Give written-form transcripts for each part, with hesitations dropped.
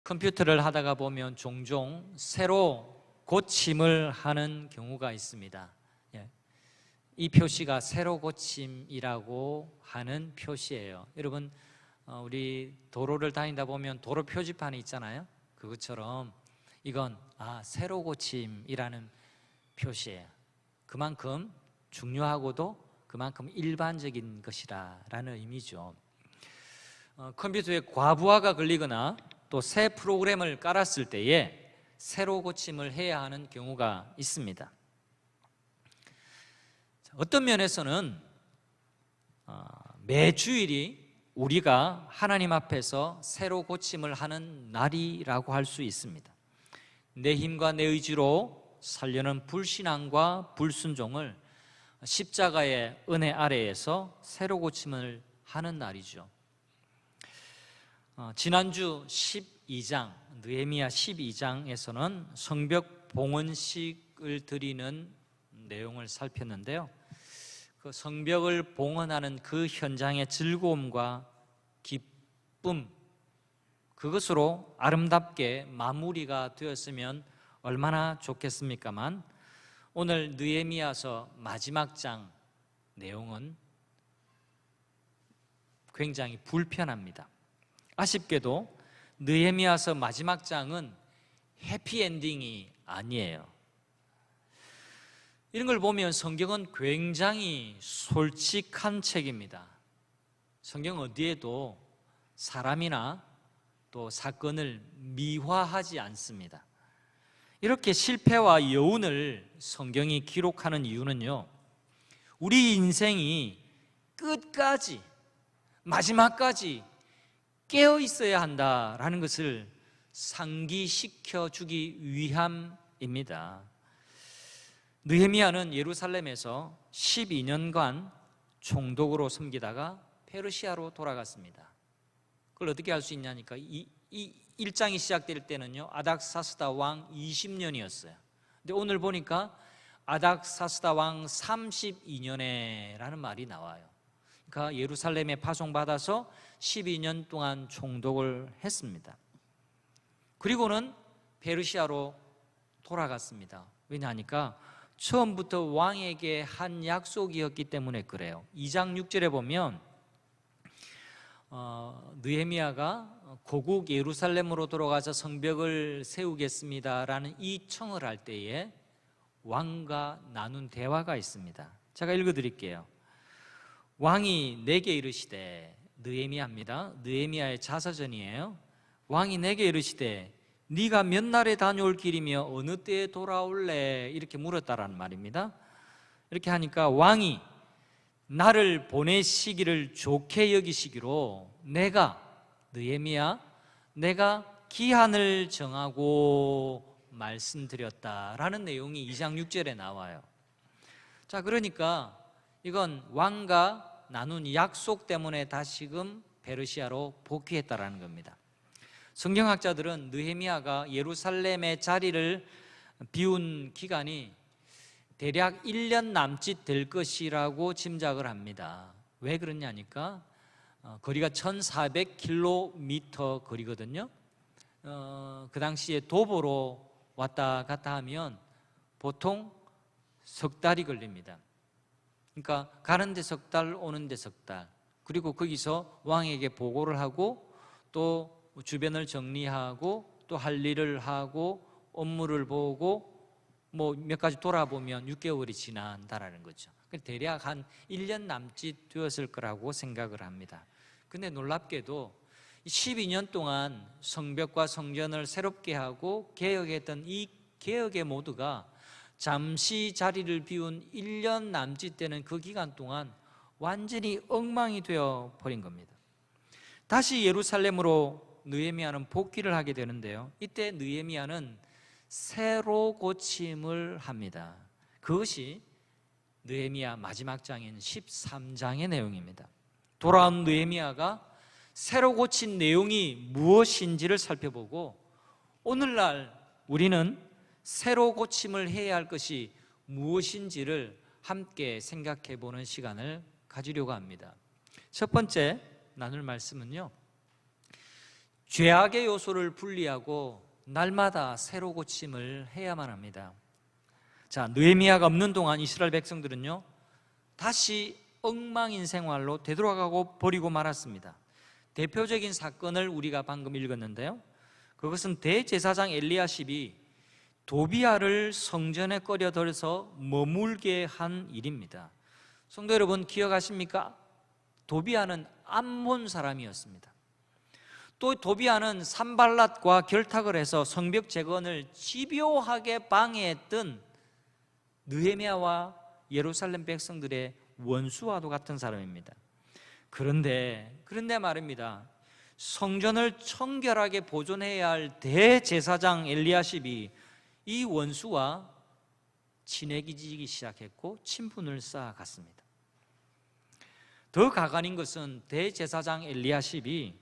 컴퓨터를 하다가 보면 종종 새로 고침을 하는 경우가 있습니다. 이 표시가 새로 고침이라고 하는 표시예요. 여러분, 우리 도로를 다니다 보면 도로 표지판이 있잖아요. 그것처럼 이건 새로 고침이라는 표시예요. 그만큼 중요하고도 그만큼 일반적인 것이라는 의미죠. 컴퓨터에 과부하가 걸리거나 또 새 프로그램을 깔았을 때에 새로 고침을 해야 하는 경우가 있습니다. 어떤 면에서는 매주일이 우리가 하나님 앞에서 새로 고침을 하는 날이라고 할 수 있습니다. 내 힘과 내 의지로 살려는 불신앙과 불순종을 십자가의 은혜 아래에서 새로 고침을 하는 날이죠. 지난주 12장, 느헤미야 12장에서는 성벽 봉헌식을 드리는 내용을 살폈는데요. 그 성벽을 봉헌하는 그 현장의 즐거움과 기쁨, 그것으로 아름답게 마무리가 되었으면 얼마나 좋겠습니까만, 오늘 느헤미야서 마지막 장 내용은 굉장히 불편합니다. 아쉽게도 느헤미야서 마지막 장은 해피엔딩이 아니에요. 이런 걸 보면 성경은 굉장히 솔직한 책입니다. 성경 어디에도 사람이나 또 사건을 미화하지 않습니다. 이렇게 실패와 여운을 성경이 기록하는 이유는요, 우리 인생이 끝까지 마지막까지 깨어 있어야 한다라는 것을 상기시켜 주기 위함입니다. 느헤미야는 예루살렘에서 12년간 총독으로 섬기다가 페르시아로 돌아갔습니다. 그걸 어떻게 알 수 있냐니까 이 1장이 시작될 때는요, 아닥사스다 왕 20년이었어요. 근데 오늘 보니까 아닥사스다 왕 32년에라는 말이 나와요. 그러니까 예루살렘에 파송받아서 12년 동안 총독을 했습니다. 그리고는 페르시아로 돌아갔습니다. 왜냐하니까 처음부터 왕에게 한 약속이었기 때문에 그래요. 2장 6절에 보면 느헤미야가 고국 예루살렘으로 돌아가서 성벽을 세우겠습니다라는 이 청을 할 때에 왕과 나눈 대화가 있습니다. 제가 읽어드릴게요. 왕이 내게 이르시되, 느헤미야입니다. 느헤미야의 자서전이에요. 왕이 내게 이르시되 네가 몇 날에 다녀올 길이며 어느 때에 돌아올래? 이렇게 물었다라는 말입니다. 이렇게 하니까 왕이 나를 보내시기를 좋게 여기시기로 느헤미야, 내가 기한을 정하고 말씀드렸다라는 내용이 2장 6절에 나와요. 자, 그러니까 이건 왕과 나눈 약속 때문에 다시금 페르시아로 복귀했다라는 겁니다. 성경학자들은 느헤미야가 예루살렘의 자리를 비운 기간이 대략 1년 남짓 될 것이라고 짐작을 합니다. 왜 그러냐니까 거리가 1400km 거리거든요. 그 당시에 도보로 왔다 갔다 하면 보통 석 달이 걸립니다. 그러니까 가는 데 석 달, 오는 데 석 달, 그리고 거기서 왕에게 보고를 하고 또 주변을 정리하고 또 할 일을 하고 업무를 보고 뭐 몇 가지 돌아보면 6개월이 지난다라는 거죠. 대략 한 1년 남짓 되었을 거라고 생각을 합니다. 근데 놀랍게도 12년 동안 성벽과 성전을 새롭게 하고 개혁했던 이 개혁의 모두가 잠시 자리를 비운 1년 남짓 되는 그 기간 동안 완전히 엉망이 되어 버린 겁니다. 다시 예루살렘으로 느헤미야는 복귀를 하게 되는데요, 이때 느헤미야는 새로 고침을 합니다. 그것이 느헤미야 마지막 장인 13장의 내용입니다. 돌아온 느헤미야가 새로 고친 내용이 무엇인지를 살펴보고 오늘날 우리는 새로 고침을 해야 할 것이 무엇인지를 함께 생각해 보는 시간을 가지려고 합니다. 첫 번째 나눌 말씀은요, 죄악의 요소를 분리하고 날마다 새로 고침을 해야만 합니다. 자, 느헤미야가 없는 동안 이스라엘 백성들은요 다시 엉망인 생활로 되돌아가고 버리고 말았습니다. 대표적인 사건을 우리가 방금 읽었는데요, 그것은 대제사장 엘리야십이 도비야를 성전에 끌어들여서 머물게 한 일입니다. 성도 여러분, 기억하십니까? 도비야는 암몬 사람이었습니다. 또 도비야는 산발랏과 결탁을 해서 성벽 재건을 집요하게 방해했던 느헤미야와 예루살렘 백성들의 원수와도 같은 사람입니다. 그런데 말입니다, 성전을 청결하게 보존해야 할 대제사장 엘리야십이 이 원수와 친해지기 시작했고 친분을 쌓아갔습니다. 더 가관인 것은 대제사장 엘리야십이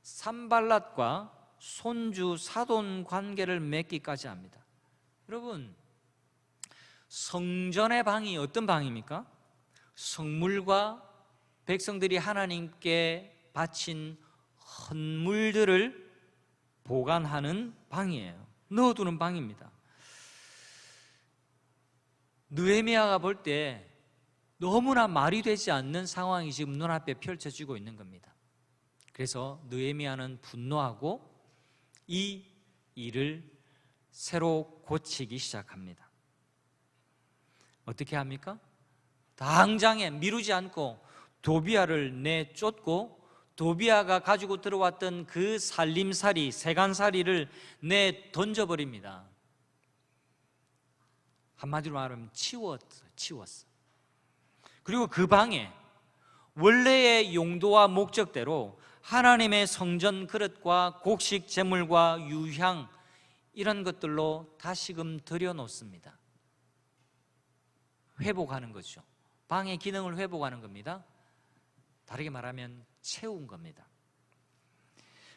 산발랏과 손주 사돈 관계를 맺기까지 합니다. 여러분, 성전의 방이 어떤 방입니까? 성물과 백성들이 하나님께 바친 헌물들을 보관하는 방이에요. 넣어두는 방입니다. 느헤미야가 볼 때 너무나 말이 되지 않는 상황이 지금 눈앞에 펼쳐지고 있는 겁니다. 그래서 느헤미야는 분노하고 이 일을 새로 고치기 시작합니다. 어떻게 합니까? 당장에 미루지 않고 도비야를 내쫓고 도비야가 가지고 들어왔던 그 살림살이, 세간살이를 내던져버립니다. 한마디로 말하면 치웠어. 그리고 그 방에 원래의 용도와 목적대로 하나님의 성전 그릇과 곡식 제물과 유향 이런 것들로 다시금 들여놓습니다. 회복하는 거죠. 방의 기능을 회복하는 겁니다. 다르게 말하면 채운 겁니다.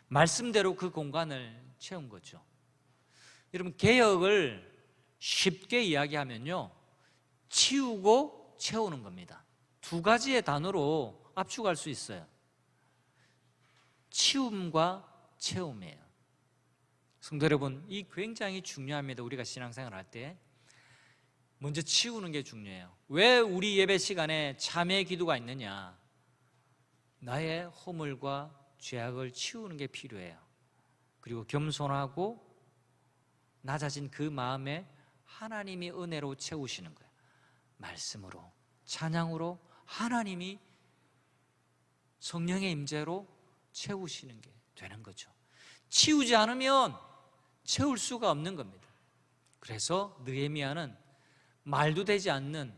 말씀대로 그 공간을 채운 거죠. 여러분, 개혁을 쉽게 이야기하면요, 치우고 채우는 겁니다. 두 가지의 단어로 압축할 수 있어요. 치움과 채움이에요. 성도 여러분, 이 굉장히 중요합니다. 우리가 신앙생활 할 때 먼저 치우는 게 중요해요. 왜 우리 예배 시간에 참회 기도가 있느냐? 나의 허물과 죄악을 치우는 게 필요해요. 그리고 겸손하고 낮아진 그 마음에 하나님이 은혜로 채우시는 거예요. 말씀으로, 찬양으로, 하나님이 성령의 임재로 채우시는 게 되는 거죠. 치우지 않으면 채울 수가 없는 겁니다. 그래서 느헤미야는 말도 되지 않는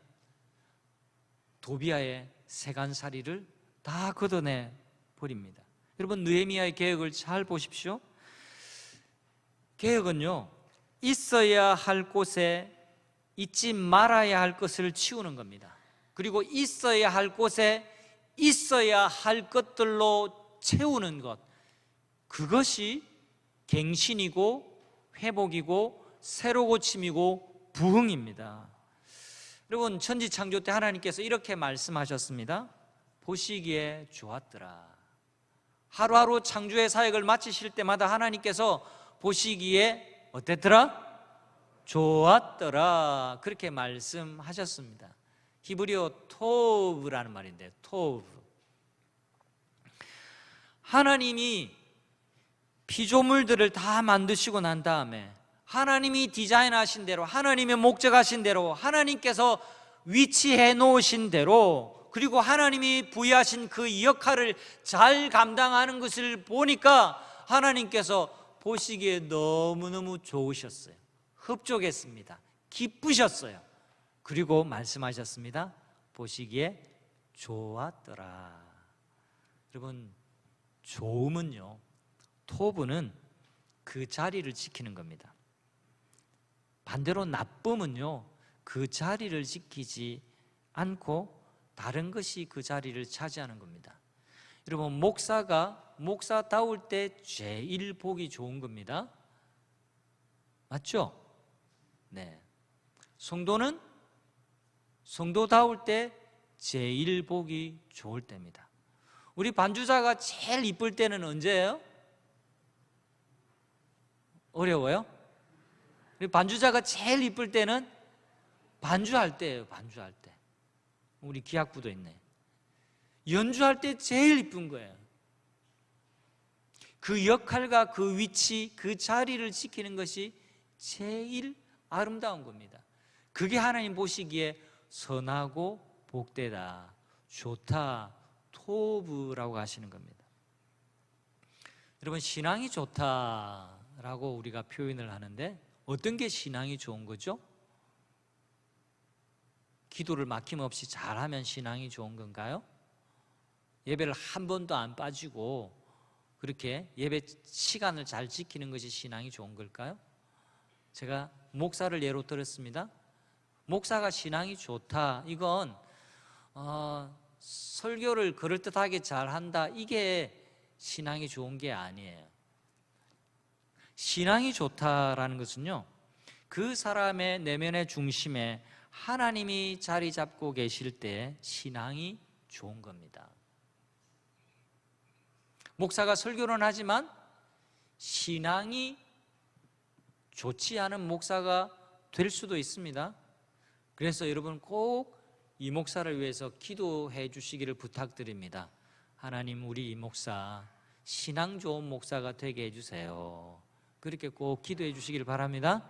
도비야의 세간살이를 다 걷어내 버립니다. 여러분, 느헤미야의 개혁을 잘 보십시오. 개혁은요, 있어야 할 곳에 있지 말아야 할 것을 치우는 겁니다. 그리고 있어야 할 곳에 있어야 할 것들로 채우는 것, 그것이 갱신이고 회복이고 새로 고침이고 부흥입니다. 여러분, 천지창조 때 하나님께서 이렇게 말씀하셨습니다. 보시기에 좋았더라. 하루하루 창조의 사역을 마치실 때마다 하나님께서 보시기에 어땠더라? 좋았더라. 그렇게 말씀하셨습니다. 히브리어 토브라는 말인데, 토브. 하나님이 피조물들을 다 만드시고 난 다음에 하나님이 디자인하신 대로, 하나님의 목적하신 대로, 하나님께서 위치해 놓으신 대로, 그리고 하나님이 부여하신 그 역할을 잘 감당하는 것을 보니까 하나님께서 보시기에 너무너무 좋으셨어요. 흡족했습니다. 기쁘셨어요. 그리고 말씀하셨습니다. 보시기에 좋았더라. 여러분, 좋음은요, 토브는 그 자리를 지키는 겁니다. 반대로 나쁨은요, 그 자리를 지키지 않고 다른 것이 그 자리를 차지하는 겁니다. 여러분, 목사다울 때 제일 보기 좋은 겁니다. 맞죠? 네. 성도는 성도다울 때 제일 보기 좋을 때입니다. 우리 반주자가 제일 이쁠 때는 언제예요? 어려워요? 반주자가 제일 이쁠 때는 반주할 때예요. 반주할 때. 우리 기악부도 있네. 연주할 때 제일 이쁜 거예요. 그 역할과 그 위치, 그 자리를 지키는 것이 제일 아름다운 겁니다. 그게 하나님 보시기에 선하고 복되다, 좋다, 토브라고 하시는 겁니다. 여러분, 신앙이 좋다라고 우리가 표현을 하는데 어떤 게 신앙이 좋은 거죠? 기도를 막힘없이 잘하면 신앙이 좋은 건가요? 예배를 한 번도 안 빠지고 그렇게 예배 시간을 잘 지키는 것이 신앙이 좋은 걸까요? 제가 목사를 예로 들었습니다. 목사가 신앙이 좋다, 이건 설교를 그럴듯하게 잘한다, 이게 신앙이 좋은 게 아니에요. 신앙이 좋다라는 것은요, 그 사람의 내면의 중심에 하나님이 자리 잡고 계실 때 신앙이 좋은 겁니다. 목사가 설교는 하지만 신앙이 좋지 않은 목사가 될 수도 있습니다. 그래서 여러분 꼭 이 목사를 위해서 기도해 주시기를 부탁드립니다. 하나님, 우리 이 목사 신앙 좋은 목사가 되게 해주세요. 그렇게 꼭 기도해 주시길 바랍니다.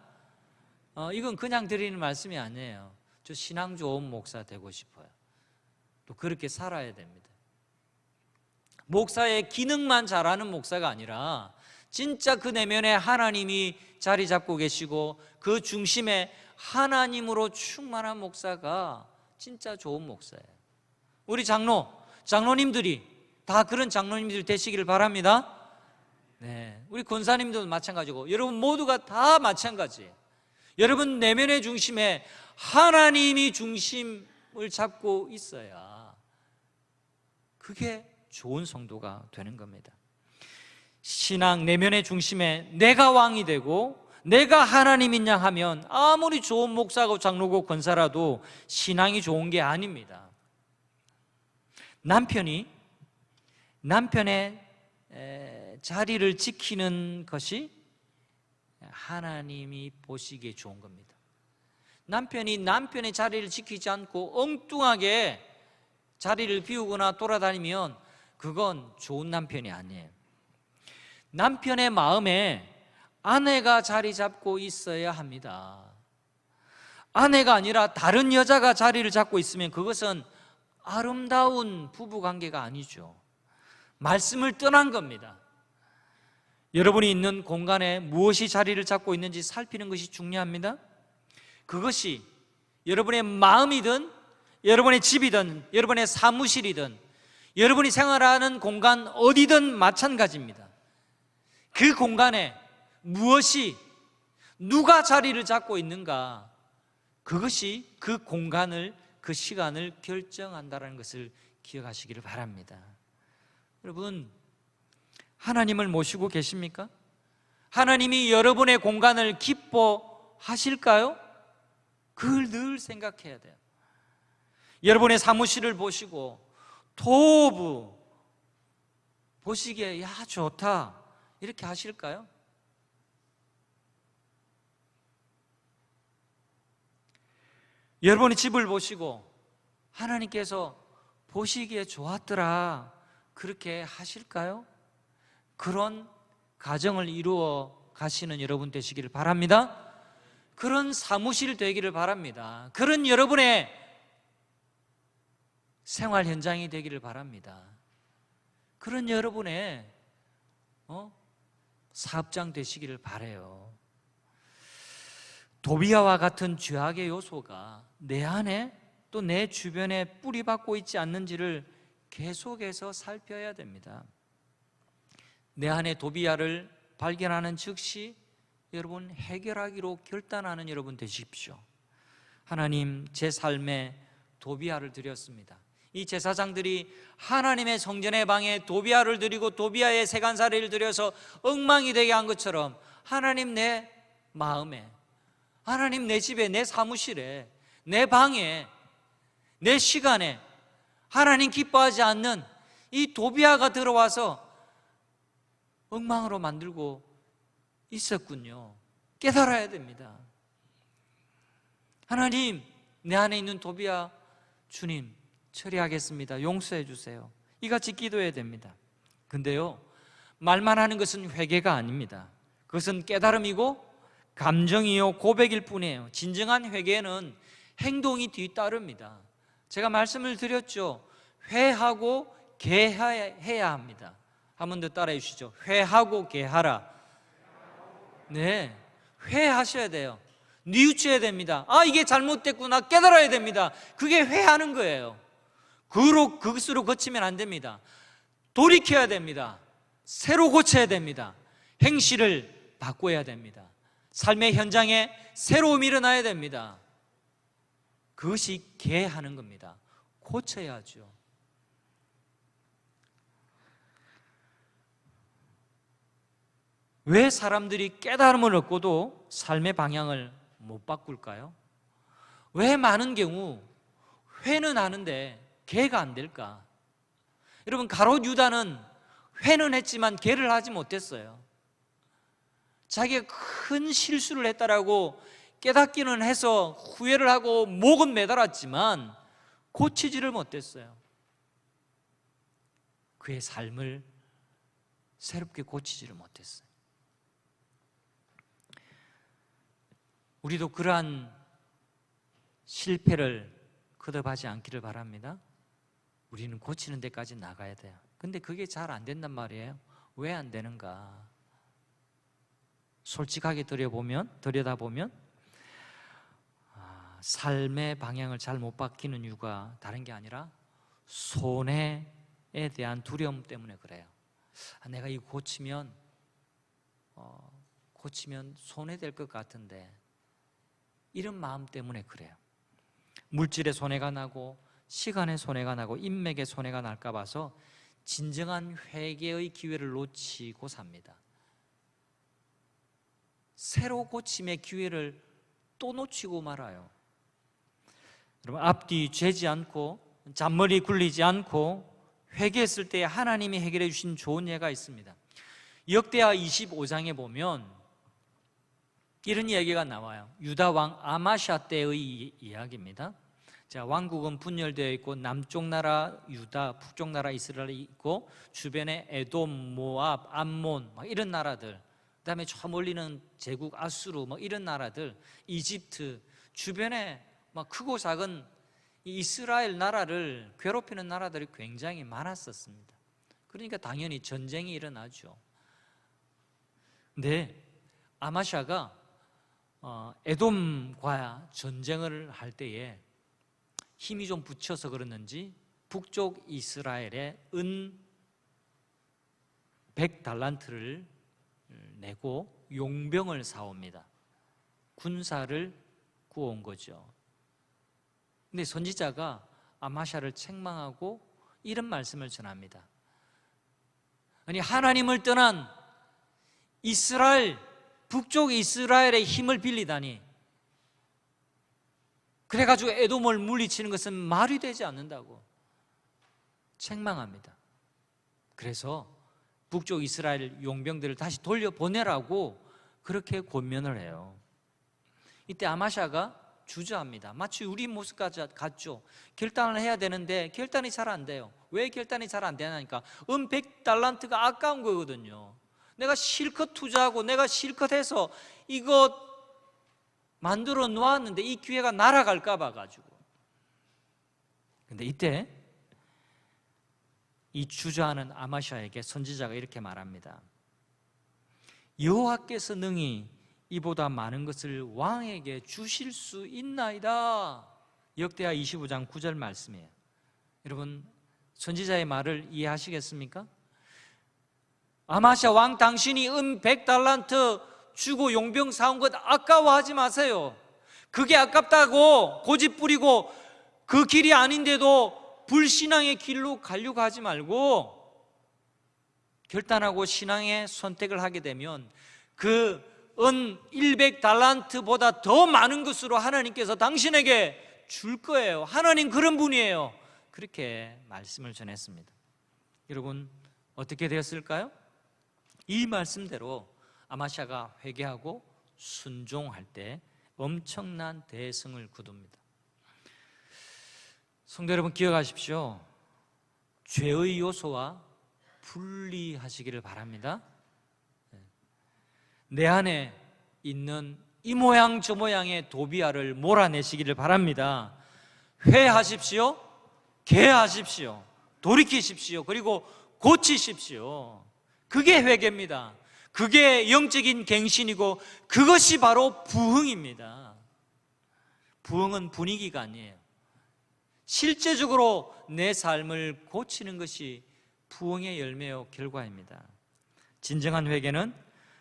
이건 그냥 드리는 말씀이 아니에요. 저 신앙 좋은 목사 되고 싶어요. 또 그렇게 살아야 됩니다. 목사의 기능만 잘하는 목사가 아니라 진짜 그 내면에 하나님이 자리 잡고 계시고 그 중심에 하나님으로 충만한 목사가 진짜 좋은 목사예요. 우리 장로님들이 다 그런 장로님들 되시기를 바랍니다. 네, 우리 권사님들도 마찬가지고 여러분 모두가 다 마찬가지예요. 여러분 내면의 중심에 하나님이 중심을 잡고 있어야 그게 좋은 성도가 되는 겁니다. 신앙 내면의 중심에 내가 왕이 되고 내가 하나님이냐 하면 아무리 좋은 목사고 장로고 권사라도 신앙이 좋은 게 아닙니다. 남편의 자리를 지키는 것이 하나님이 보시기에 좋은 겁니다. 남편이 남편의 자리를 지키지 않고 엉뚱하게 자리를 비우거나 돌아다니면 그건 좋은 남편이 아니에요. 남편의 마음에 아내가 자리 잡고 있어야 합니다. 아내가 아니라 다른 여자가 자리를 잡고 있으면 그것은 아름다운 부부관계가 아니죠. 말씀을 떠난 겁니다. 여러분이 있는 공간에 무엇이 자리를 잡고 있는지 살피는 것이 중요합니다. 그것이 여러분의 마음이든 여러분의 집이든 여러분의 사무실이든 여러분이 생활하는 공간 어디든 마찬가지입니다. 그 공간에 무엇이 누가 자리를 잡고 있는가, 그것이 그 공간을 그 시간을 결정한다는 것을 기억하시기를 바랍니다. 여러분, 하나님을 모시고 계십니까? 하나님이 여러분의 공간을 기뻐하실까요? 그걸 늘 생각해야 돼요. 여러분의 사무실을 보시고 토부 보시기에 야 좋다 이렇게 하실까요? 여러분의 집을 보시고 하나님께서 보시기에 좋았더라 그렇게 하실까요? 그런 가정을 이루어 가시는 여러분 되시기를 바랍니다. 그런 사무실 되기를 바랍니다. 그런 여러분의 생활 현장이 되기를 바랍니다. 그런 여러분의 사업장 되시기를 바라요. 도비아와 같은 죄악의 요소가 내 안에 또 내 주변에 뿌리박고 있지 않는지를 계속해서 살펴야 됩니다. 내 안에 도비아를 발견하는 즉시 여러분 해결하기로 결단하는 여러분 되십시오. 하나님, 제 삶에 도비아를 드렸습니다. 이 제사장들이 하나님의 성전의 방에 도비아를 드리고 도비아의 세간살이를 드려서 엉망이 되게 한 것처럼 하나님 내 마음에, 하나님 내 집에, 내 사무실에, 내 방에, 내 시간에 하나님 기뻐하지 않는 이 도비아가 들어와서 엉망으로 만들고 있었군요. 깨달아야 됩니다. 하나님, 내 안에 있는 도비야, 주님 처리하겠습니다. 용서해 주세요. 이같이 기도해야 됩니다. 근데요, 말만 하는 것은 회개가 아닙니다. 그것은 깨달음이고 감정이요 고백일 뿐이에요. 진정한 회개는 행동이 뒤따릅니다. 제가 말씀을 드렸죠. 회하고 개해야 합니다. 한 번 더 따라해 주시죠. 회하고 개하라. 네, 회하셔야 돼요. 뉘우쳐야 됩니다. 아, 이게 잘못됐구나 깨달아야 됩니다. 그게 회하는 거예요. 그것으로 고치면 안 됩니다. 돌이켜야 됩니다. 새로 고쳐야 됩니다. 행실을 바꿔야 됩니다. 삶의 현장에 새로움이 일어나야 됩니다. 그것이 개하는 겁니다. 고쳐야죠. 왜 사람들이 깨달음을 얻고도 삶의 방향을 못 바꿀까요? 왜 많은 경우 회는 하는데 개가 안 될까? 여러분, 가롯 유다는 회는 했지만 개를 하지 못했어요. 자기가 큰 실수를 했다라고 깨닫기는 해서 후회를 하고 목은 매달았지만 고치지를 못했어요. 그의 삶을 새롭게 고치지를 못했어요. 우리도 그러한 실패를 거듭하지 않기를 바랍니다. 우리는 고치는 데까지 나가야 돼요. 근데 그게 잘 안 된단 말이에요. 왜 안 되는가? 솔직하게 들여다보면 삶의 방향을 잘 못 바뀌는 이유가 다른 게 아니라 손해에 대한 두려움 때문에 그래요. 내가 이거 고치면 손해될 것 같은데, 이런 마음 때문에 그래요. 물질의 손해가 나고 시간의 손해가 나고 인맥의 손해가 날까 봐서 진정한 회개의 기회를 놓치고 삽니다. 새로 고침의 기회를 또 놓치고 말아요. 여러분, 앞뒤 죄지 않고 잔머리 굴리지 않고 회개했을 때 하나님이 해결해 주신 좋은 예가 있습니다. 역대하 25장에 보면 이런 이야기가 나와요. 유다 왕 아마샤 때의 이야기입니다. 자, 왕국은 분열되어 있고 남쪽 나라 유다, 북쪽 나라 이스라엘이 있고 주변에 에돔, 모압, 암몬 이런 나라들, 그다음에 저 멀리는 제국 아수르 이런 나라들, 이집트 주변에 크고 작은 이스라엘 나라를 괴롭히는 나라들이 굉장히 많았었습니다. 그러니까 당연히 전쟁이 일어나죠. 근데 아마샤가 에돔과 전쟁을 할 때에 힘이 좀 붙여서 그랬는지 북쪽 이스라엘에 은 100달란트를 내고 용병을 사옵니다. 군사를 구해온 거죠. 근데 선지자가 아마샤를 책망하고 이런 말씀을 전합니다. 아니, 하나님을 떠난 이스라엘, 북쪽 이스라엘의 힘을 빌리다니, 그래가지고 에돔을 물리치는 것은 말이 되지 않는다고 책망합니다. 그래서 북쪽 이스라엘 용병들을 다시 돌려보내라고 그렇게 권면을 해요. 이때 아마샤가 주저합니다. 마치 우리 모습까지 같죠. 결단을 해야 되는데 결단이 잘 안 돼요. 왜 결단이 잘 안 되냐니까 100달란트가 아까운 거거든요. 내가 실컷 투자하고 내가 실컷 해서 이거 만들어 놓았는데 이 기회가 날아갈까 봐 가지고. 근데 이때 이 주저하는 아마샤에게 선지자가 이렇게 말합니다. 여호와께서 능히 이보다 많은 것을 왕에게 주실 수 있나이다. 역대하 25장 9절 말씀이에요. 여러분, 선지자의 말을 이해하시겠습니까? 아마샤 왕, 당신이 100달란트 주고 용병 사온 것 아까워하지 마세요. 그게 아깝다고 고집 부리고 그 길이 아닌데도 불신앙의 길로 가려고 하지 말고 결단하고 신앙의 선택을 하게 되면 그 은 100달란트보다 더 많은 것으로 하나님께서 당신에게 줄 거예요. 하나님 그런 분이에요. 그렇게 말씀을 전했습니다. 여러분, 어떻게 되었을까요? 이 말씀대로 아마샤가 회개하고 순종할 때 엄청난 대성을 거둡니다. 성도 여러분, 기억하십시오. 죄의 요소와 분리하시기를 바랍니다. 내 안에 있는 이 모양 저 모양의 도비아를 몰아내시기를 바랍니다. 회하십시오. 개하십시오. 돌이키십시오. 그리고 고치십시오. 그게 회개입니다. 그게 영적인 갱신이고 그것이 바로 부흥입니다. 부흥은 분위기가 아니에요. 실제적으로 내 삶을 고치는 것이 부흥의 열매요 결과입니다. 진정한 회개는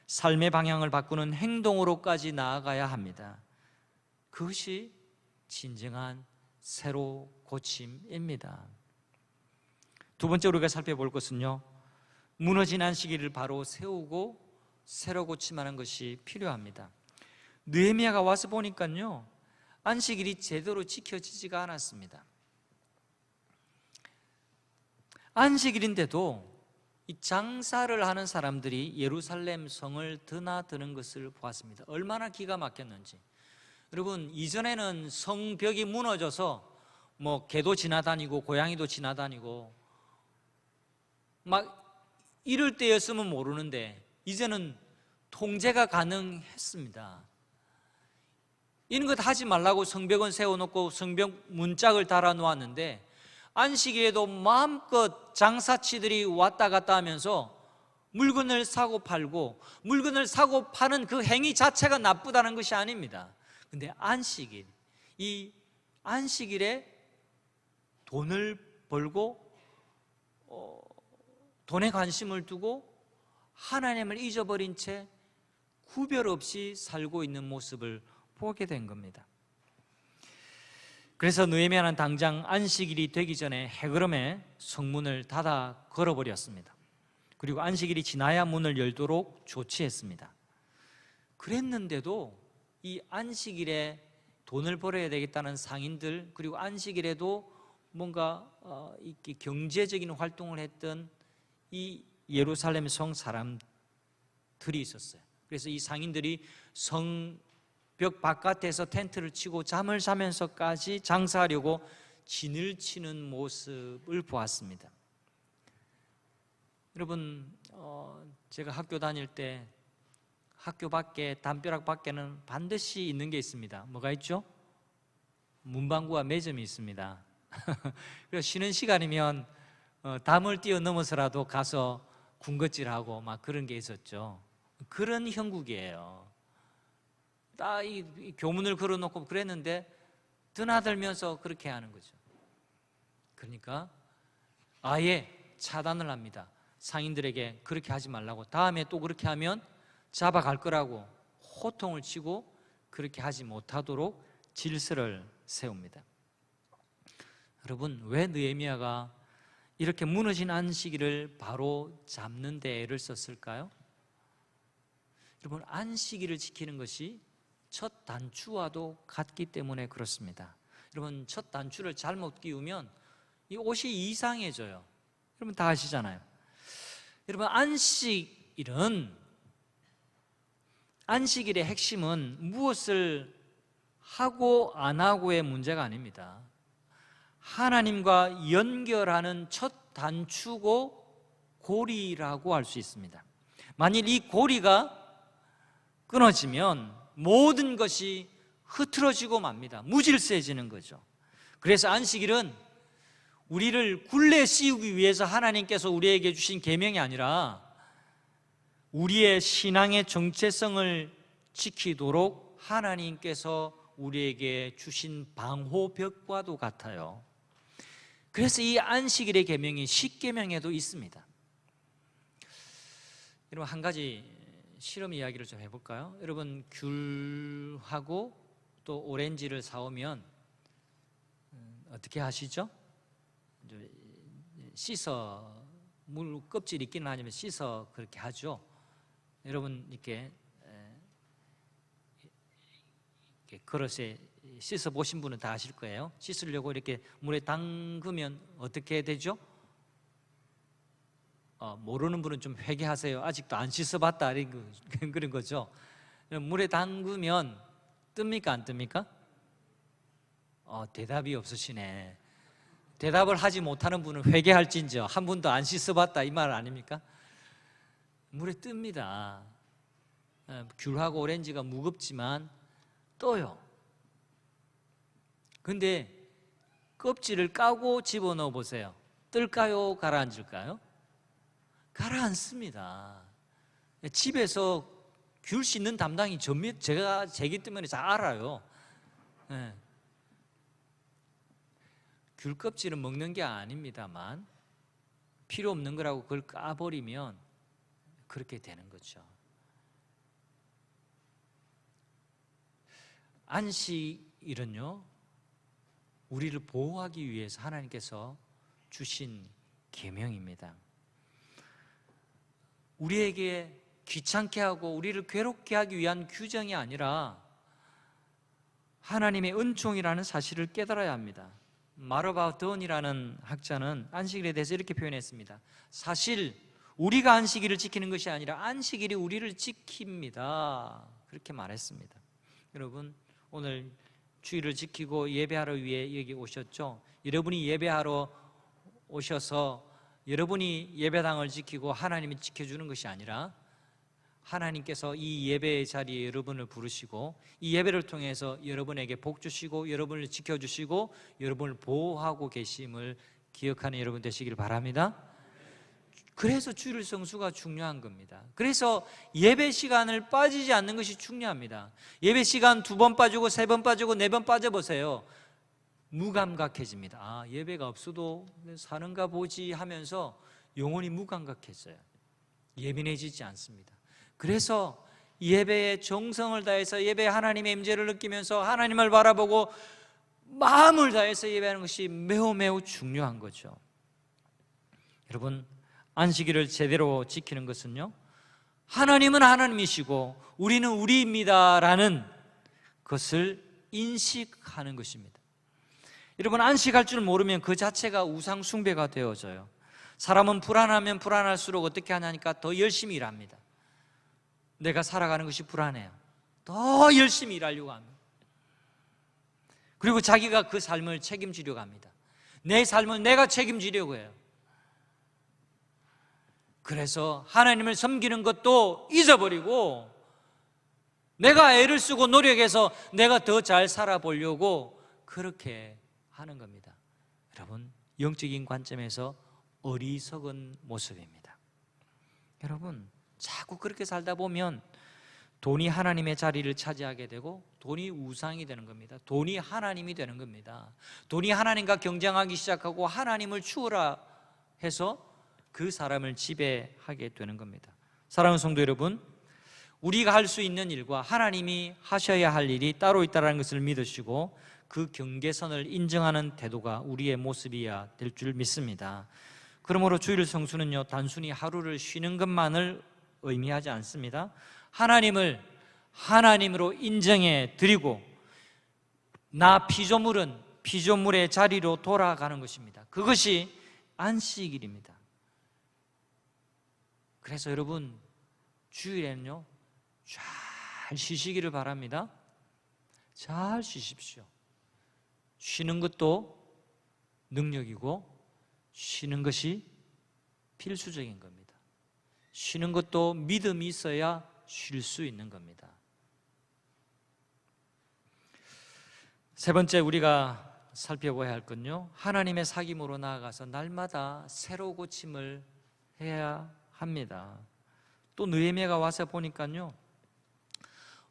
삶의 방향을 바꾸는 행동으로까지 나아가야 합니다. 그것이 진정한 새로 고침입니다. 두 번째로 우리가 살펴볼 것은요, 무너진 안식일을 바로 세우고 새로 고침하는 것이 필요합니다. 느헤미야가 와서 보니까요, 안식일이 제대로 지켜지지가 않았습니다. 안식일인데도 이 장사를 하는 사람들이 예루살렘 성을 드나드는 것을 보았습니다. 얼마나 기가 막혔는지. 여러분, 이전에는 성벽이 무너져서 뭐 개도 지나다니고 고양이도 지나다니고 막 이럴 때였으면 모르는데 이제는 통제가 가능했습니다. 이런 것 하지 말라고 성벽은 세워놓고 성벽 문짝을 달아놓았는데 안식일에도 마음껏 장사치들이 왔다 갔다 하면서 물건을 사고 팔고, 물건을 사고 파는 그 행위 자체가 나쁘다는 것이 아닙니다. 근데 안식일, 이 안식일에 돈을 벌고 돈에 관심을 두고 하나님을 잊어버린 채 구별 없이 살고 있는 모습을 보게 된 겁니다. 그래서 느헤미야는 당장 안식일이 되기 전에 해그름에 성문을 닫아 걸어버렸습니다. 그리고 안식일이 지나야 문을 열도록 조치했습니다. 그랬는데도 이 안식일에 돈을 벌어야 되겠다는 상인들, 그리고 안식일에도 뭔가 이렇게 경제적인 활동을 했던 이 예루살렘 성 사람들이 있었어요. 그래서 이 상인들이 성벽 바깥에서 텐트를 치고 잠을 자면서까지 장사하려고 진을 치는 모습을 보았습니다. 여러분, 제가 학교 다닐 때 학교 밖에, 담벼락 밖에는 반드시 있는 게 있습니다. 뭐가 있죠? 문방구와 매점이 있습니다. 그래서 쉬는 시간이면 담을 뛰어넘어서라도 가서 군것질하고 막 그런 게 있었죠. 그런 형국이에요. 딱 이 교문을 걸어놓고 그랬는데 드나들면서 그렇게 하는 거죠. 그러니까 아예 차단을 합니다. 상인들에게 그렇게 하지 말라고, 다음에 또 그렇게 하면 잡아갈 거라고 호통을 치고 그렇게 하지 못하도록 질서를 세웁니다. 여러분, 왜 느헤미야가 이렇게 무너진 안식일을 바로 잡는 데 애를 썼을까요? 여러분, 안식일을 지키는 것이 첫 단추와도 같기 때문에 그렇습니다. 여러분, 첫 단추를 잘못 끼우면 이 옷이 이상해져요. 여러분 다 아시잖아요. 여러분, 안식일의 핵심은 무엇을 하고 안 하고의 문제가 아닙니다. 하나님과 연결하는 첫 단추고 고리라고 할 수 있습니다. 만일 이 고리가 끊어지면 모든 것이 흐트러지고 맙니다. 무질서해지는 거죠. 그래서 안식일은 우리를 굴레 씌우기 위해서 하나님께서 우리에게 주신 계명이 아니라 우리의 신앙의 정체성을 지키도록 하나님께서 우리에게 주신 방호벽과도 같아요. 그래서 이 안식일의 계명이 십계명에도 있습니다. 여러분, 한 가지 실험 이야기를 좀 해볼까요? 여러분, 귤하고 또 오렌지를 사오면 어떻게 하시죠? 씻어, 물 껍질 있기는 하지만 씻어 그렇게 하죠. 여러분, 이렇게 그릇에 씻어 보신 분은 다 아실 거예요. 씻으려고 이렇게 물에 담그면 어떻게 되죠? 모르는 분은 좀 회개하세요. 아직도 안 씻어봤다 그런 거죠. 물에 담그면 뜹니까 안 뜹니까? 대답이 없으시네. 대답을 하지 못하는 분은 회개할진저 한 분도 안 씻어봤다 이 말 아닙니까? 물에 뜹니다. 귤하고 오렌지가 무겁지만 떠요. 근데 껍질을 까고 집어넣어 보세요. 뜰까요? 가라앉을까요? 가라앉습니다. 집에서 귤 씻는 담당이 제가 제기 때문에 잘 알아요. 귤 껍질은 먹는 게 아닙니다만 필요 없는 거라고 그걸 까버리면 그렇게 되는 거죠. 안식일은요, 우리를 보호하기 위해서 하나님께서 주신 계명입니다. 우리에게 귀찮게 하고 우리를 괴롭게 하기 위한 규정이 아니라 하나님의 은총이라는 사실을 깨달아야 합니다. 마르바 던이라는 학자는 안식일에 대해서 이렇게 표현했습니다. 사실 우리가 안식일을 지키는 것이 아니라 안식일이 우리를 지킵니다. 그렇게 말했습니다. 여러분, 오늘 주일을 지키고 예배하러 위해 여기 오셨죠? 여러분이 예배하러 오셔서 여러분이 예배당을 지키고 하나님이 지켜주는 것이 아니라 하나님께서 이 예배의 자리에 여러분을 부르시고 이 예배를 통해서 여러분에게 복 주시고 여러분을 지켜주시고 여러분을 보호하고 계심을 기억하는 여러분 되시길 바랍니다. 그래서 주일 성수가 중요한 겁니다. 그래서 예배 시간을 빠지지 않는 것이 중요합니다. 예배 시간 2번 빠지고 3번 빠지고 4번 빠져보세요. 무감각해집니다. 예배가 없어도 사는가 보지 하면서 영혼이 무감각해져요. 예민해지지 않습니다. 그래서 예배에 정성을 다해서 예배에 하나님의 임재를 느끼면서 하나님을 바라보고 마음을 다해서 예배하는 것이 매우 매우 중요한 거죠. 여러분, 안식일을 제대로 지키는 것은요, 하나님은 하나님이시고 우리는 우리입니다라는 것을 인식하는 것입니다. 여러분, 안식할 줄 모르면 그 자체가 우상 숭배가 되어져요. 사람은 불안하면 불안할수록 어떻게 하냐니까 더 열심히 일합니다. 내가 살아가는 것이 불안해요. 더 열심히 일하려고 합니다. 그리고 자기가 그 삶을 책임지려고 합니다. 내 삶을 내가 책임지려고 해요. 그래서 하나님을 섬기는 것도 잊어버리고 내가 애를 쓰고 노력해서 내가 더 잘 살아보려고 그렇게 하는 겁니다. 여러분, 영적인 관점에서 어리석은 모습입니다. 여러분, 자꾸 그렇게 살다 보면 돈이 하나님의 자리를 차지하게 되고 돈이 우상이 되는 겁니다. 돈이 하나님이 되는 겁니다. 돈이 하나님과 경쟁하기 시작하고 하나님을 추월하 해서 그 사람을 지배하게 되는 겁니다. 사랑하는 성도 여러분, 우리가 할 수 있는 일과 하나님이 하셔야 할 일이 따로 있다는 것을 믿으시고 그 경계선을 인정하는 태도가 우리의 모습이어야 될 줄 믿습니다. 그러므로 주일 성수는요, 단순히 하루를 쉬는 것만을 의미하지 않습니다. 하나님을 하나님으로 인정해 드리고 나 피조물은 피조물의 자리로 돌아가는 것입니다. 그것이 안식일입니다. 그래서 여러분, 주일에는요, 잘 쉬시기를 바랍니다. 잘 쉬십시오. 쉬는 것도 능력이고 쉬는 것이 필수적인 겁니다. 쉬는 것도 믿음이 있어야 쉴 수 있는 겁니다. 세 번째 우리가 살펴봐야 할 건요, 하나님의 사귐으로 나아가서 날마다 새로 고침을 해야 합니다. 또 느헤미야가 와서 보니까요,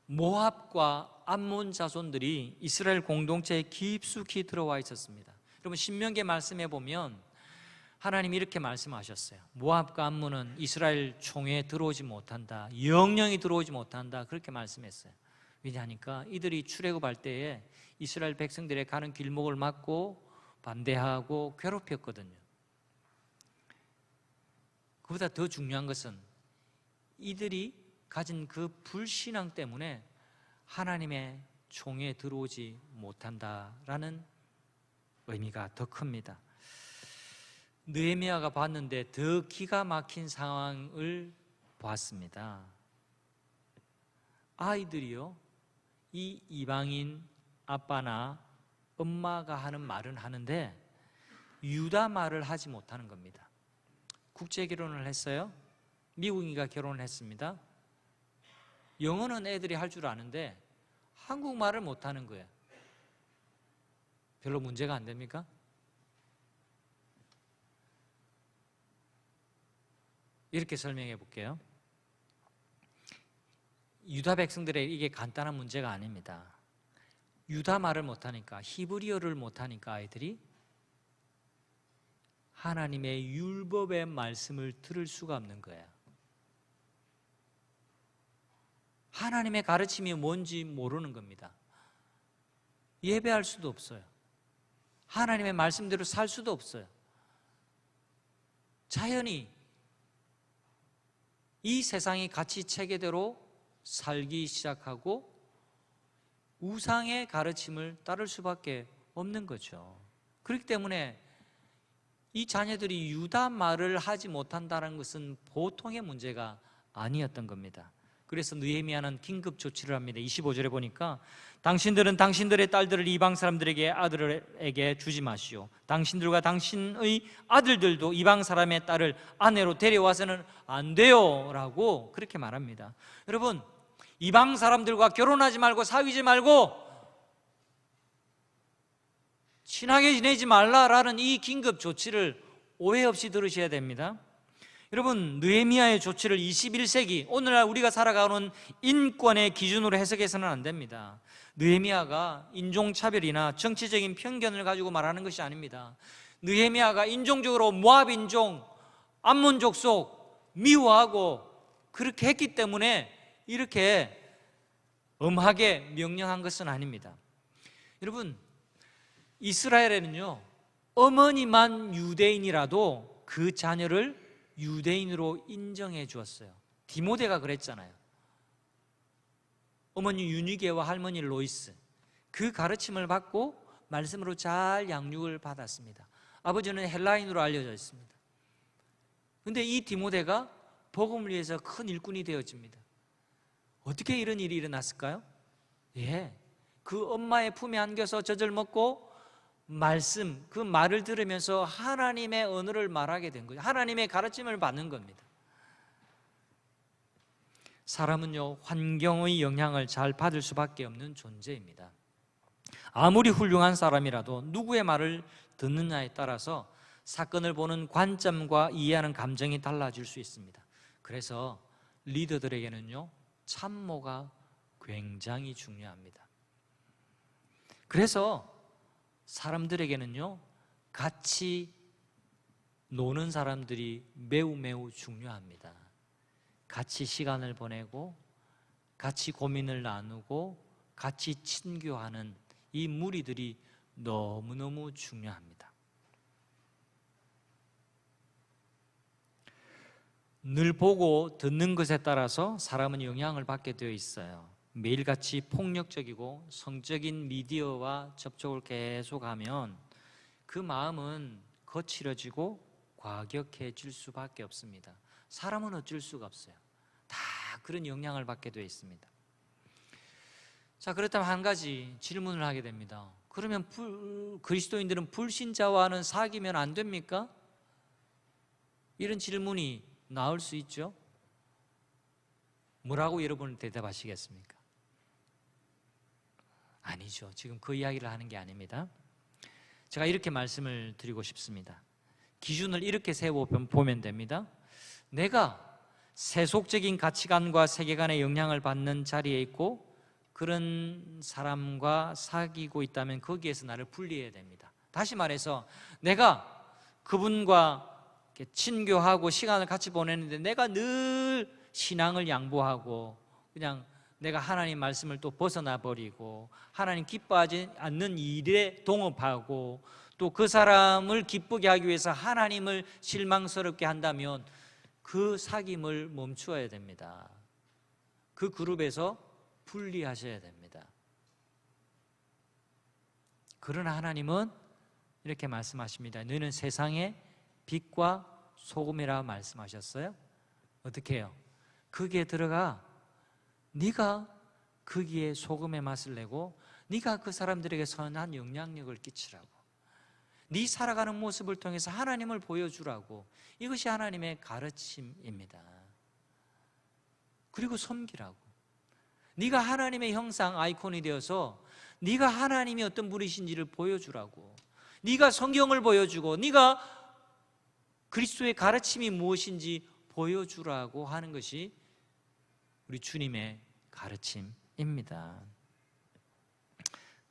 모압과 암몬 자손들이 이스라엘 공동체에 깊숙이 들어와 있었습니다. 여러분, 신명기 말씀해 보면 하나님이 이렇게 말씀하셨어요. 모압과 암몬은 이스라엘 총회에 들어오지 못한다, 영영이 들어오지 못한다, 그렇게 말씀했어요. 왜냐하니까 이들이 출애굽할 때에 이스라엘 백성들의 가는 길목을 막고 반대하고 괴롭혔거든요. 그보다 더 중요한 것은 이들이 가진 그 불신앙 때문에 하나님의 총회에 들어오지 못한다라는 의미가 더 큽니다. 느헤미야가 봤는데 더 기가 막힌 상황을 보았습니다. 아이들이요, 이 이방인 아빠나 엄마가 하는 말은 하는데 유다 말을 하지 못하는 겁니다. 국제 결혼을 했어요. 미국인과 결혼을 했습니다. 영어는 애들이 할 줄 아는데 한국말을 못하는 거예요. 별로 문제가 안 됩니까? 이렇게 설명해 볼게요. 유다 백성들의 이게 간단한 문제가 아닙니다. 유다 말을 못하니까, 히브리어를 못하니까 아이들이 하나님의 율법의 말씀을 들을 수가 없는 거예요. 하나님의 가르침이 뭔지 모르는 겁니다. 예배할 수도 없어요. 하나님의 말씀대로 살 수도 없어요. 자연히 이 세상의 가치 체계대로 살기 시작하고 우상의 가르침을 따를 수밖에 없는 거죠. 그렇기 때문에 이 자녀들이 유다 말을 하지 못한다는 것은 보통의 문제가 아니었던 겁니다. 그래서 느헤미야는 긴급 조치를 합니다. 25절에 보니까 당신들은 당신들의 딸들을 이방 사람들에게 아들에게 주지 마시오. 당신들과 당신의 아들들도 이방 사람의 딸을 아내로 데려와서는 안 돼요 라고 그렇게 말합니다. 여러분, 이방 사람들과 결혼하지 말고 사귀지 말고 친하게 지내지 말라라는 이 긴급 조치를 오해 없이 들으셔야 됩니다. 여러분, 느헤미야의 조치를 21세기 오늘날 우리가 살아가는 인권의 기준으로 해석해서는 안 됩니다. 느헤미야가 인종차별이나 정치적인 편견을 가지고 말하는 것이 아닙니다. 느헤미야가 인종적으로 모압 인종, 암몬 족속 미워하고 그렇게 했기 때문에 이렇게 엄하게 명령한 것은 아닙니다. 여러분, 이스라엘에는요, 어머니만 유대인이라도 그 자녀를 유대인으로 인정해 주었어요. 디모데가 그랬잖아요. 어머니 유니게와 할머니 로이스, 그 가르침을 받고 말씀으로 잘 양육을 받았습니다. 아버지는 헬라인으로 알려져 있습니다. 그런데 이 디모데가 복음을 위해서 큰 일꾼이 되어집니다. 어떻게 이런 일이 일어났을까요? 그 엄마의 품에 안겨서 젖을 먹고 말씀, 그 말을 들으면서 하나님의 언어를 말하게 된 거죠. 하나님의 가르침을 받는 겁니다. 사람은요, 환경의 영향을 잘 받을 수밖에 없는 존재입니다. 아무리 훌륭한 사람이라도 누구의 말을 듣느냐에 따라서 사건을 보는 관점과 이해하는 감정이 달라질 수 있습니다. 그래서 리더들에게는요, 참모가 굉장히 중요합니다. 그래서 사람들에게는요, 같이 노는 사람들이 매우 중요합니다. 같이 시간을 보내고 같이 고민을 나누고 같이 친교하는 이 무리들이 너무너무 중요합니다. 늘 보고 듣는 것에 따라서 사람은 영향을 받게 되어 있어요. 매일같이 폭력적이고 성적인 미디어와 접촉을 계속하면 그 마음은 거칠어지고 과격해질 수밖에 없습니다. 사람은 어쩔 수가 없어요. 다 그런 영향을 받게 되어 있습니다. 자, 그렇다면 한 가지 질문을 하게 됩니다. 그러면 그리스도인들은 불신자와는 사귀면 안 됩니까? 이런 질문이 나올 수 있죠. 뭐라고 여러분은 대답하시겠습니까? 아니죠. 지금 그 이야기를 하는 게 아닙니다. 제가 이렇게 말씀을 드리고 싶습니다. 기준을 이렇게 세워보면 됩니다. 내가 세속적인 가치관과 세계관의 영향을 받는 자리에 있고 그런 사람과 사귀고 있다면 거기에서 나를 분리해야 됩니다. 다시 말해서 내가 그분과 친교하고 시간을 같이 보내는데 내가 늘 신앙을 양보하고 그냥 내가 하나님 말씀을 또 벗어나 버리고 하나님 기뻐하지 않는 일에 동업하고 또 그 사람을 기쁘게 하기 위해서 하나님을 실망스럽게 한다면 그 사귐을 멈추어야 됩니다. 그 그룹에서 분리하셔야 됩니다. 그러나 하나님은 이렇게 말씀하십니다. 너희는 세상의 빛과 소금이라 말씀하셨어요. 어떻게 해요? 거기에 들어가 네가 거기에 소금의 맛을 내고 네가 그 사람들에게 선한 영향력을 끼치라고, 네 살아가는 모습을 통해서 하나님을 보여주라고. 이것이 하나님의 가르침입니다. 그리고 섬기라고. 네가 하나님의 형상 아이콘이 되어서 네가 하나님이 어떤 분이신지를 보여주라고, 네가 성경을 보여주고 네가 그리스도의 가르침이 무엇인지 보여주라고 하는 것이 우리 주님의 가르침입니다.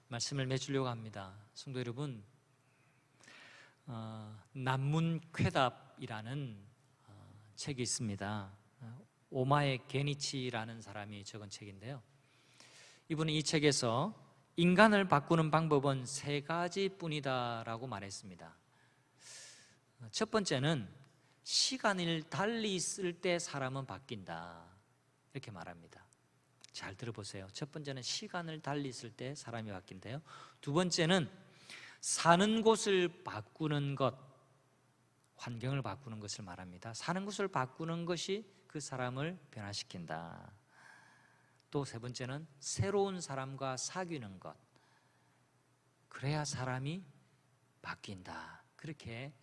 말씀을 맺으려고 합니다. 성도 여러분, 난문쾌답이라는 책이 있습니다. 오마에 게니치라는 사람이 적은 책인데요, 이분은 이 책에서 인간을 바꾸는 방법은 3가지뿐이다 라고 말했습니다. 첫 번째는 시간을 달리 쓸 때 사람은 바뀐다, 이렇게 말합니다. 잘 들어보세요. 첫 번째는 시간을 달리 쓸 때 사람이 바뀐대요. 두 번째는 사는 곳을 바꾸는 것, 환경을 바꾸는 것을 말합니다. 사는 곳을 바꾸는 것이 그 사람을 변화시킨다. 또 세 번째는 새로운 사람과 사귀는 것, 그래야 사람이 바뀐다, 그렇게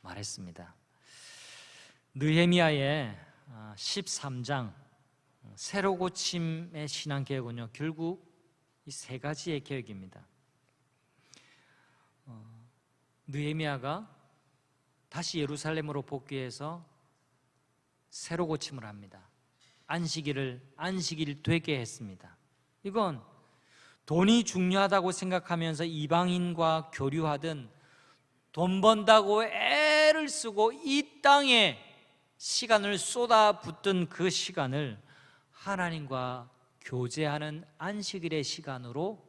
말했습니다. 느헤미야의 13장 새로 고침의 신앙개혁은요, 결국 이 3가지의 개혁입니다. 느헤미야가 다시 예루살렘으로 복귀해서 새로 고침을 합니다. 안식일 되게 했습니다. 이건 돈이 중요하다고 생각하면서 이방인과 교류하던, 돈 번다고 애를 쓰고 이 땅에 시간을 쏟아붓던 그 시간을 하나님과 교제하는 안식일의 시간으로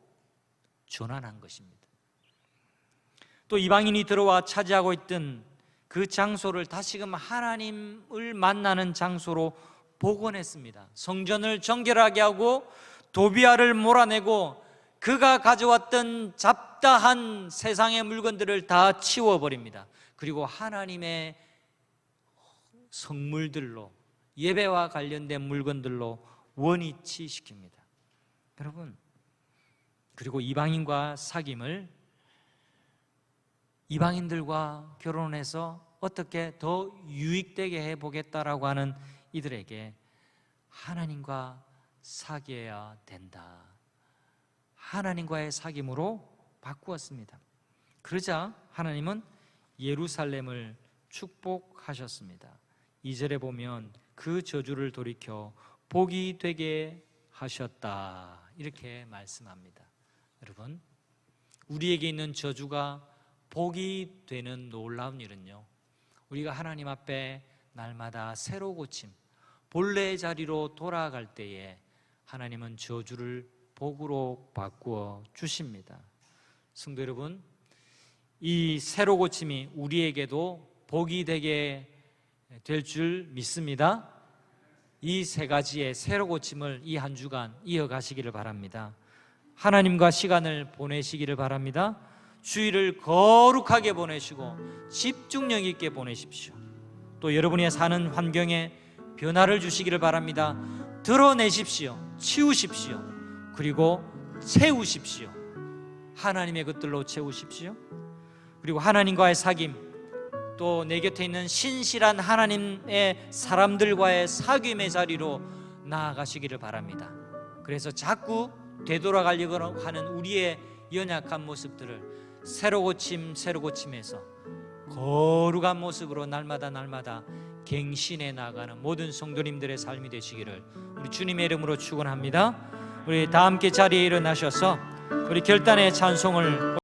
전환한 것입니다. 또 이방인이 들어와 차지하고 있던 그 장소를 다시금 하나님을 만나는 장소로 복원했습니다. 성전을 정결하게 하고 도비아를 몰아내고 그가 가져왔던 잡다한 세상의 물건들을 다 치워버립니다. 그리고 하나님의 성물들로, 예배와 관련된 물건들로 원위치 시킵니다. 여러분, 그리고 이방인과 사귐을, 이방인들과 결혼해서 어떻게 더 유익되게 해보겠다라고 하는 이들에게 하나님과 사귀어야 된다, 하나님과의 사귐으로 바꾸었습니다. 그러자 하나님은 예루살렘을 축복하셨습니다. 2절에 보면 그 저주를 돌이켜 복이 되게 하셨다, 이렇게 말씀합니다. 여러분, 우리에게 있는 저주가 복이 되는 놀라운 일은요, 우리가 하나님 앞에 날마다 새로 고침, 본래의 자리로 돌아갈 때에 하나님은 저주를 복으로 바꾸어 주십니다. 성도 여러분, 이 새로 고침이 우리에게도 복이 되게 될 줄 믿습니다. 이 3가지의 새로 고침을 이 한 주간 이어가시기를 바랍니다. 하나님과 시간을 보내시기를 바랍니다. 주일을 거룩하게 보내시고 집중력 있게 보내십시오. 또 여러분이 사는 환경에 변화를 주시기를 바랍니다. 드러내십시오. 치우십시오. 그리고 채우십시오. 하나님의 것들로 채우십시오. 그리고 하나님과의 사귐, 또 내 곁에 있는 신실한 하나님의 사람들과의 사귐의 자리로 나아가시기를 바랍니다. 그래서 자꾸 되돌아가려고 하는 우리의 연약한 모습들을 새로 고침해서 거룩한 모습으로 날마다 갱신해 나가는 모든 성도님들의 삶이 되시기를 우리 주님의 이름으로 축원합니다. 우리 다 함께 자리에 일어나셔서 우리 결단의 찬송을